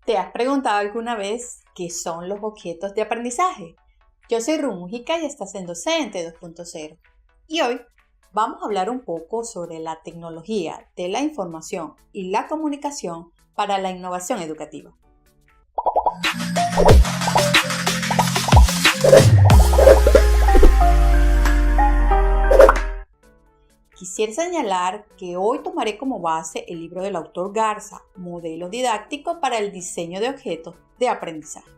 ¿Te has preguntado alguna vez qué son los objetos de aprendizaje? Yo soy Ru Mujica y estás en Docente 2.0. Y hoy vamos a hablar un poco sobre la tecnología de la información y la comunicación para la innovación educativa. Quisiera señalar que hoy tomaré como base el libro del autor Garza, Modelo didáctico para el diseño de objetos de aprendizaje.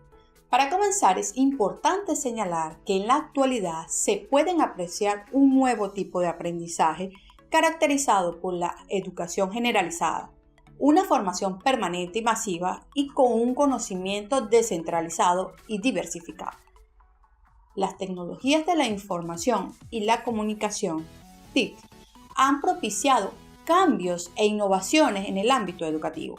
Para comenzar, es importante señalar que en la actualidad se pueden apreciar un nuevo tipo de aprendizaje caracterizado por la educación generalizada, una formación permanente y masiva y con un conocimiento descentralizado y diversificado. Las tecnologías de la información y la comunicación, TIC, han propiciado cambios e innovaciones en el ámbito educativo.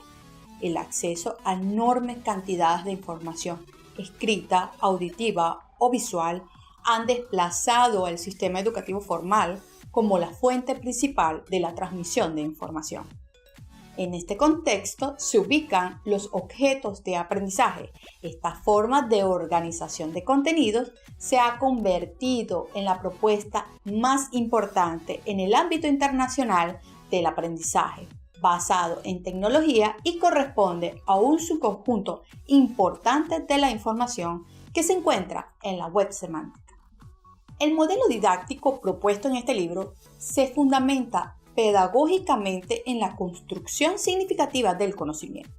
El acceso a enormes cantidades de información escrita, auditiva o visual han desplazado al sistema educativo formal como la fuente principal de la transmisión de información. En este contexto se ubican los objetos de aprendizaje. Esta forma de organización de contenidos se ha convertido en la propuesta más importante en el ámbito internacional del aprendizaje, basado en tecnología y corresponde a un subconjunto importante de la información que se encuentra en la web semántica. El modelo didáctico propuesto en este libro se fundamenta pedagógicamente en la construcción significativa del conocimiento,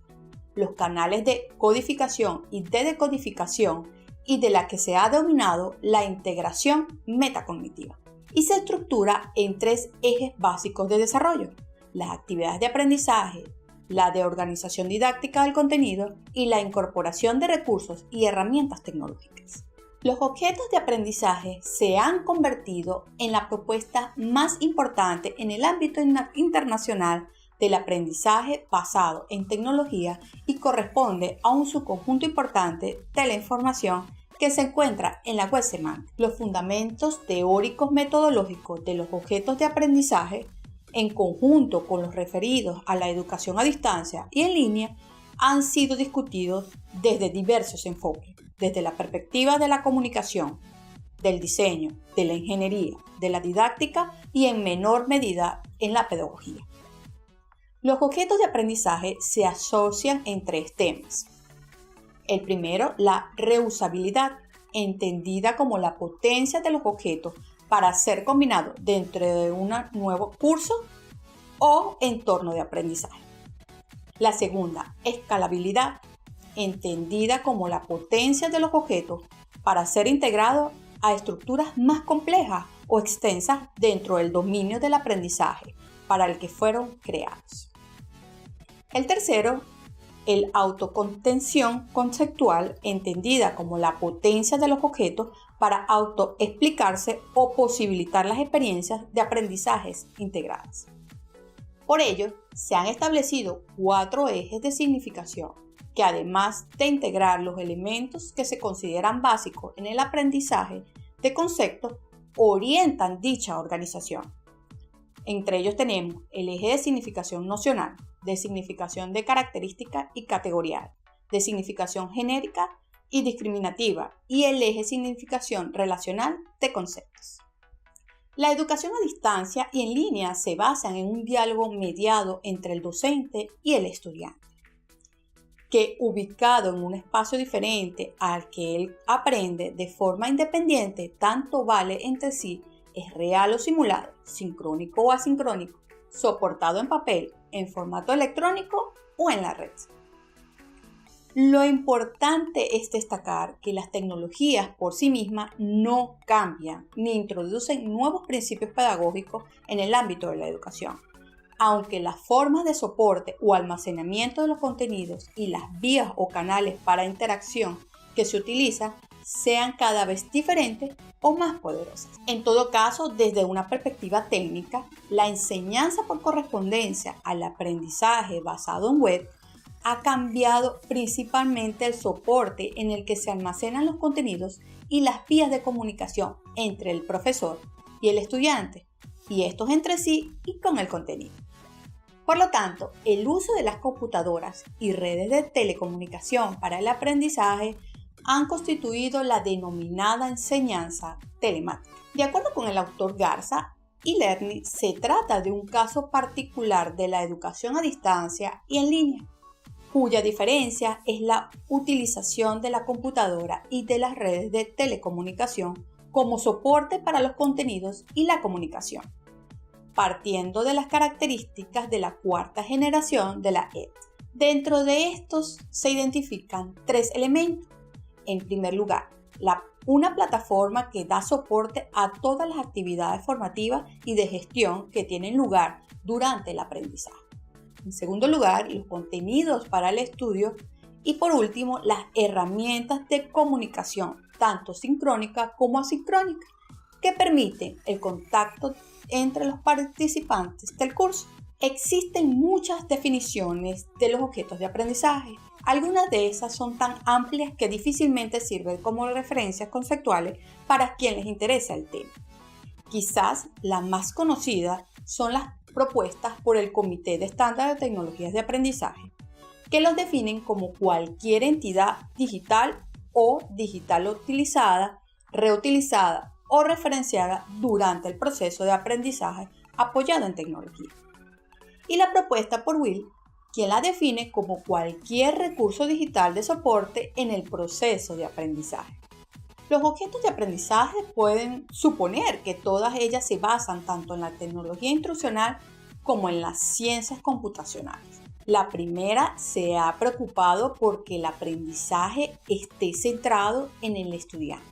los canales de codificación y de decodificación y de la que se ha denominado la integración metacognitiva, y se estructura en tres ejes básicos de desarrollo: las actividades de aprendizaje, la de organización didáctica del contenido y la incorporación de recursos y herramientas tecnológicas. Los objetos de aprendizaje se han convertido en la propuesta más importante en el ámbito internacional del aprendizaje basado en tecnología y corresponde a un subconjunto importante de la información que se encuentra en la web semántica. Los fundamentos teóricos metodológicos de los objetos de aprendizaje, en conjunto con los referidos a la educación a distancia y en línea, han sido discutidos desde diversos enfoques, desde la perspectiva de la comunicación, del diseño, de la ingeniería, de la didáctica y en menor medida en la pedagogía. Los objetos de aprendizaje se asocian en tres temas. El primero, la reusabilidad, entendida como la potencia de los objetos para ser combinados dentro de un nuevo curso o entorno de aprendizaje. La segunda, escalabilidad, entendida como la potencia de los objetos para ser integrados a estructuras más complejas o extensas dentro del dominio del aprendizaje para el que fueron creados. El tercero, el autocontención conceptual, entendida como la potencia de los objetos para autoexplicarse o posibilitar las experiencias de aprendizajes integradas. Por ello, se han establecido 4 ejes de significación que, además de integrar los elementos que se consideran básicos en el aprendizaje de conceptos, orientan dicha organización. Entre ellos tenemos el eje de significación nocional, de significación de característica y categorial, de significación genérica y discriminativa, y el eje de significación relacional de conceptos. La educación a distancia y en línea se basan en un diálogo mediado entre el docente y el estudiante, que, ubicado en un espacio diferente al que él aprende de forma independiente, tanto vale entre sí, es real o simulado, sincrónico o asincrónico, soportado en papel, en formato electrónico o en la red. Lo importante es destacar que las tecnologías por sí mismas no cambian ni introducen nuevos principios pedagógicos en el ámbito de la educación, aunque las formas de soporte o almacenamiento de los contenidos y las vías o canales para interacción que se utilizan sean cada vez diferentes o más poderosas. En todo caso, desde una perspectiva técnica, la enseñanza por correspondencia al aprendizaje basado en web ha cambiado principalmente el soporte en el que se almacenan los contenidos y las vías de comunicación entre el profesor y el estudiante, y estos entre sí y con el contenido. Por lo tanto, el uso de las computadoras y redes de telecomunicación para el aprendizaje han constituido la denominada enseñanza telemática. De acuerdo con el autor Garza, e-learning se trata de un caso particular de la educación a distancia y en línea, cuya diferencia es la utilización de la computadora y de las redes de telecomunicación como soporte para los contenidos y la comunicación, partiendo de las características de la cuarta generación de la ED. Dentro de estos se identifican tres elementos. En primer lugar, una plataforma que da soporte a todas las actividades formativas y de gestión que tienen lugar durante el aprendizaje. En segundo lugar, los contenidos para el estudio. Y por último, las herramientas de comunicación, tanto sincrónica como asincrónica, que permiten el contacto entre los participantes del curso. Existen muchas definiciones de los objetos de aprendizaje. Algunas de esas son tan amplias que difícilmente sirven como referencias conceptuales para quien les interesa el tema. Quizás las más conocidas son las propuestas por el Comité de Estándar de Tecnologías de Aprendizaje, que los definen como cualquier entidad digital o digital utilizada, reutilizada o referenciada durante el proceso de aprendizaje apoyado en tecnología. Y la propuesta por Will, quien la define como cualquier recurso digital de soporte en el proceso de aprendizaje. Los objetos de aprendizaje pueden suponer que todas ellas se basan tanto en la tecnología instruccional como en las ciencias computacionales. La primera se ha preocupado porque el aprendizaje esté centrado en el estudiante,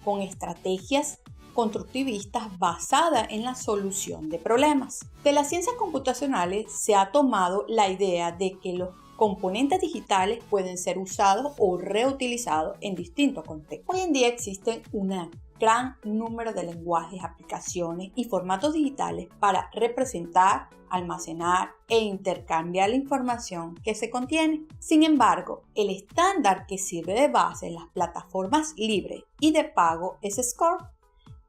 con estrategias constructivistas basadas en la solución de problemas. De las ciencias computacionales se ha tomado la idea de que los componentes digitales pueden ser usados o reutilizados en distintos contextos. Hoy en día existen un gran número de lenguajes, aplicaciones y formatos digitales para representar, almacenar e intercambiar la información que se contiene. Sin embargo, el estándar que sirve de base en las plataformas libres y de pago es SCORE,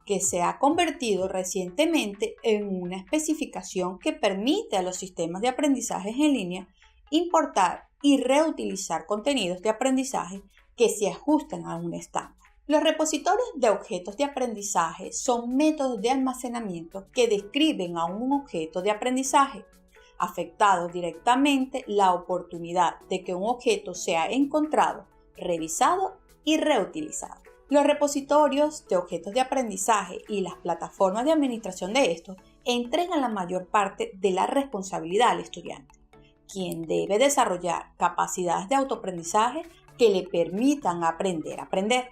que se ha convertido recientemente en una especificación que permite a los sistemas de aprendizaje en línea importar y reutilizar contenidos de aprendizaje que se ajustan a un estándar. Los repositorios de objetos de aprendizaje son métodos de almacenamiento que describen a un objeto de aprendizaje, afectando directamente la oportunidad de que un objeto sea encontrado, revisado y reutilizado. Los repositorios de objetos de aprendizaje y las plataformas de administración de estos entregan la mayor parte de la responsabilidad al estudiante, quien debe desarrollar capacidades de autoaprendizaje que le permitan aprender a aprender.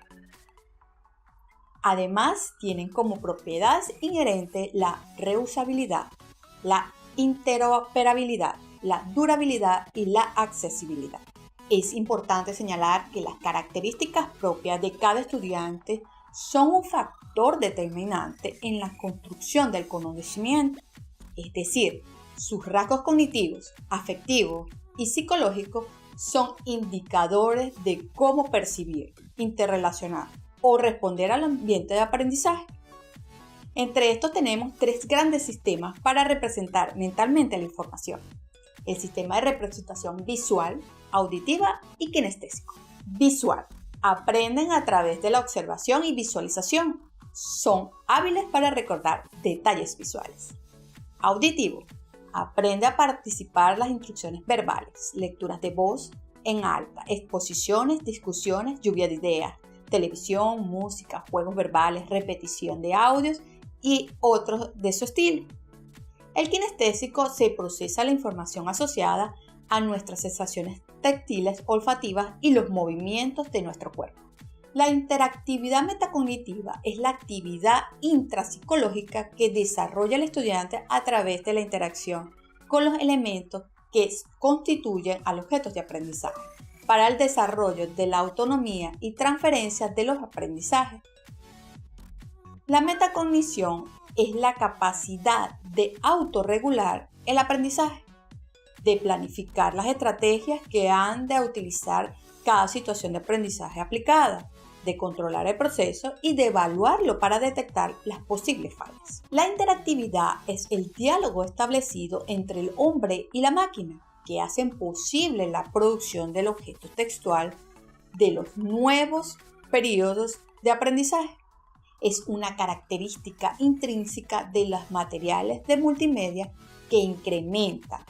Además, tienen como propiedades inherentes la reusabilidad, la interoperabilidad, la durabilidad y la accesibilidad. Es importante señalar que las características propias de cada estudiante son un factor determinante en la construcción del conocimiento, es decir, sus rasgos cognitivos, afectivos y psicológicos son indicadores de cómo percibir, interrelacionar o responder al ambiente de aprendizaje. Entre estos tenemos tres grandes sistemas para representar mentalmente la información: el sistema de representación visual, auditiva y kinestésico. Visual. Aprenden a través de la observación y visualización. Son hábiles para recordar detalles visuales. Auditivo. Aprende a participar en las instrucciones verbales, lecturas de voz en alta, exposiciones, discusiones, lluvia de ideas, televisión, música, juegos verbales, repetición de audios y otros de su estilo. El kinestésico se procesa la información asociada a nuestras sensaciones táctiles, olfativas y los movimientos de nuestro cuerpo. La interactividad metacognitiva es la actividad intrapsicológica que desarrolla el estudiante a través de la interacción con los elementos que constituyen a los objetos de aprendizaje para el desarrollo de la autonomía y transferencia de los aprendizajes. La metacognición es la capacidad de autorregular el aprendizaje, de planificar las estrategias que han de utilizar cada situación de aprendizaje aplicada, de controlar el proceso y de evaluarlo para detectar las posibles fallas. La interactividad es el diálogo establecido entre el hombre y la máquina que hacen posible la producción del objeto textual de los nuevos periodos de aprendizaje. Es una característica intrínseca de los materiales de multimedia que incrementa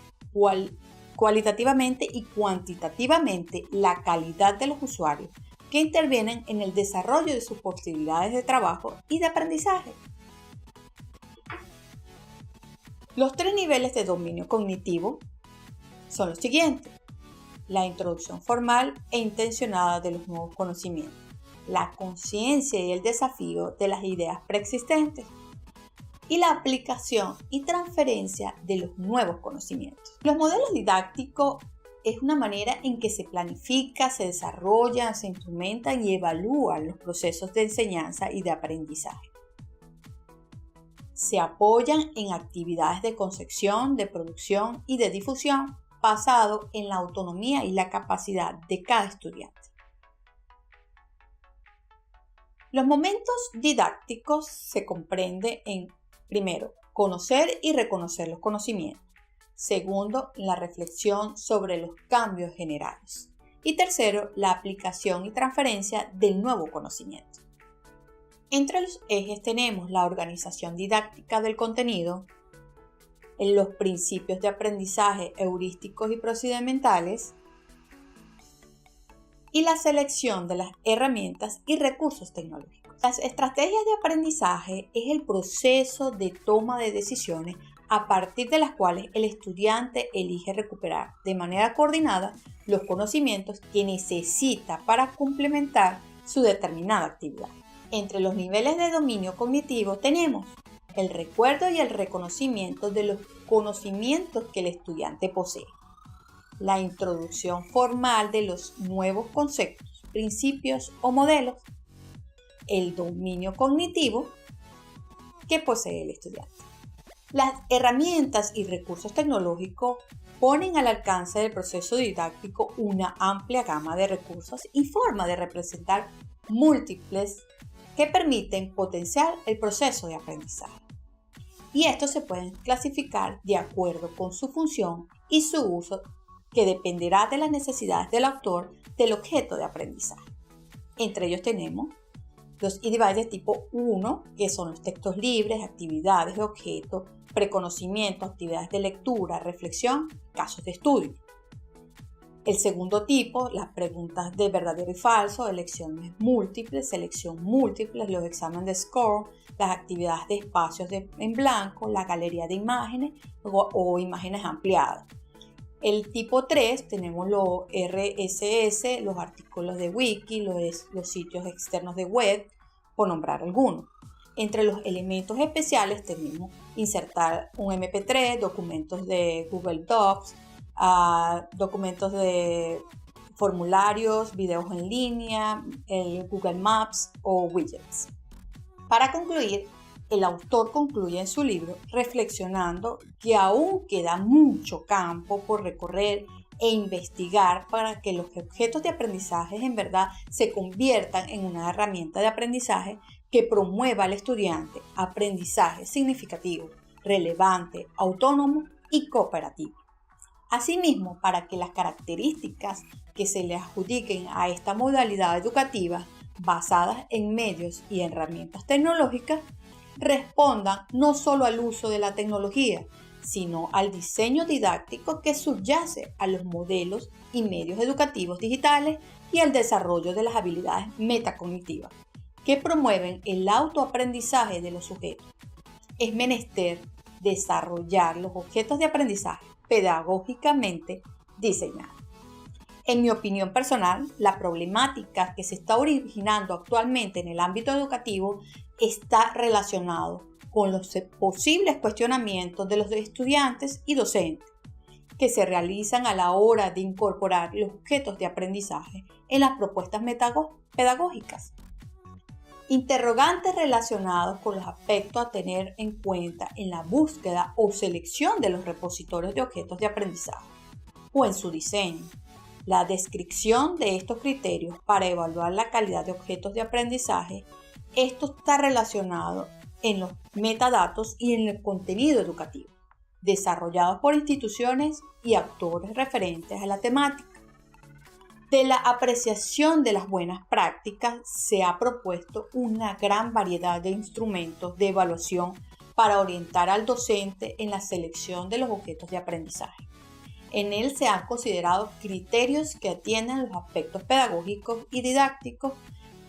cualitativamente y cuantitativamente la calidad de los usuarios que intervienen en el desarrollo de sus posibilidades de trabajo y de aprendizaje. Los 3 niveles de dominio cognitivo son los siguientes: la introducción formal e intencionada de los nuevos conocimientos, la conciencia y el desafío de las ideas preexistentes, y la aplicación y transferencia de los nuevos conocimientos. Los modelos didácticos es una manera en que se planifica, se desarrollan, se instrumentan y evalúan los procesos de enseñanza y de aprendizaje. Se apoyan en actividades de concepción, de producción y de difusión basado en la autonomía y la capacidad de cada estudiante. Los momentos didácticos se comprenden en, primero, conocer y reconocer los conocimientos. Segundo, la reflexión sobre los cambios generados. Y tercero, la aplicación y transferencia del nuevo conocimiento. Entre los ejes tenemos la organización didáctica del contenido, en los principios de aprendizaje heurísticos y procedimentales, y la selección de las herramientas y recursos tecnológicos. Las estrategias de aprendizaje es el proceso de toma de decisiones a partir de las cuales el estudiante elige recuperar de manera coordinada los conocimientos que necesita para complementar su determinada actividad. Entre los niveles de dominio cognitivo tenemos el recuerdo y el reconocimiento de los conocimientos que el estudiante posee, la introducción formal de los nuevos conceptos, principios o modelos, el dominio cognitivo que posee el estudiante. Las herramientas y recursos tecnológicos ponen al alcance del proceso didáctico una amplia gama de recursos y formas de representar múltiples que permiten potenciar el proceso de aprendizaje. Y estos se pueden clasificar de acuerdo con su función y su uso, que dependerá de las necesidades del autor del objeto de aprendizaje. Entre ellos tenemos los e-devices tipo 1, que son los textos libres, actividades de objeto, preconocimiento, actividades de lectura, reflexión, casos de estudio. El segundo tipo, las preguntas de verdadero y falso, elecciones múltiples, selección múltiple, los exámenes de score, las actividades de espacios en blanco, la galería de imágenes o imágenes ampliadas. El tipo 3 tenemos los RSS, los artículos de wiki, los sitios externos de web, por nombrar algunos. Entre los elementos especiales tenemos insertar un MP3, documentos de Google Docs, documentos de formularios, videos en línea, el Google Maps o widgets. Para concluir, el autor concluye en su libro reflexionando que aún queda mucho campo por recorrer e investigar para que los objetos de aprendizaje en verdad se conviertan en una herramienta de aprendizaje que promueva al estudiante aprendizaje significativo, relevante, autónomo y cooperativo. Asimismo, para que las características que se le adjudiquen a esta modalidad educativa basadas en medios y herramientas tecnológicas respondan no solo al uso de la tecnología, sino al diseño didáctico que subyace a los modelos y medios educativos digitales y al desarrollo de las habilidades metacognitivas que promueven el autoaprendizaje de los sujetos. Es menester desarrollar los objetos de aprendizaje pedagógicamente diseñados. En mi opinión personal, la problemática que se está originando actualmente en el ámbito educativo está relacionado con los posibles cuestionamientos de los estudiantes y docentes que se realizan a la hora de incorporar los objetos de aprendizaje en las propuestas pedagógicas. Interrogantes relacionados con los aspectos a tener en cuenta en la búsqueda o selección de los repositorios de objetos de aprendizaje o en su diseño. La descripción de estos criterios para evaluar la calidad de objetos de aprendizaje, esto está relacionado en los metadatos y en el contenido educativo, desarrollados por instituciones y autores referentes a la temática. De la apreciación de las buenas prácticas se ha propuesto una gran variedad de instrumentos de evaluación para orientar al docente en la selección de los objetos de aprendizaje. En él se han considerado criterios que atienden los aspectos pedagógicos y didácticos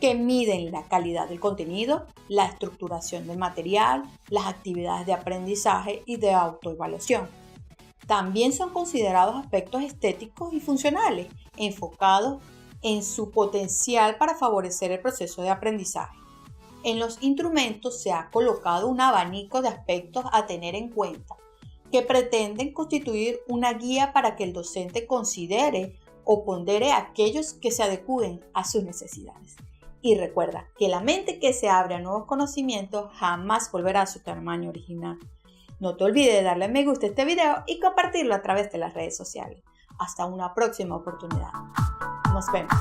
que miden la calidad del contenido, la estructuración del material, las actividades de aprendizaje y de autoevaluación. También son considerados aspectos estéticos y funcionales, enfocados en su potencial para favorecer el proceso de aprendizaje. En los instrumentos se ha colocado un abanico de aspectos a tener en cuenta, que pretenden constituir una guía para que el docente considere o pondere aquellos que se adecúen a sus necesidades. Y recuerda que la mente que se abre a nuevos conocimientos jamás volverá a su tamaño original. No te olvides de darle me gusta a este video y compartirlo a través de las redes sociales. Hasta una próxima oportunidad. Nos vemos.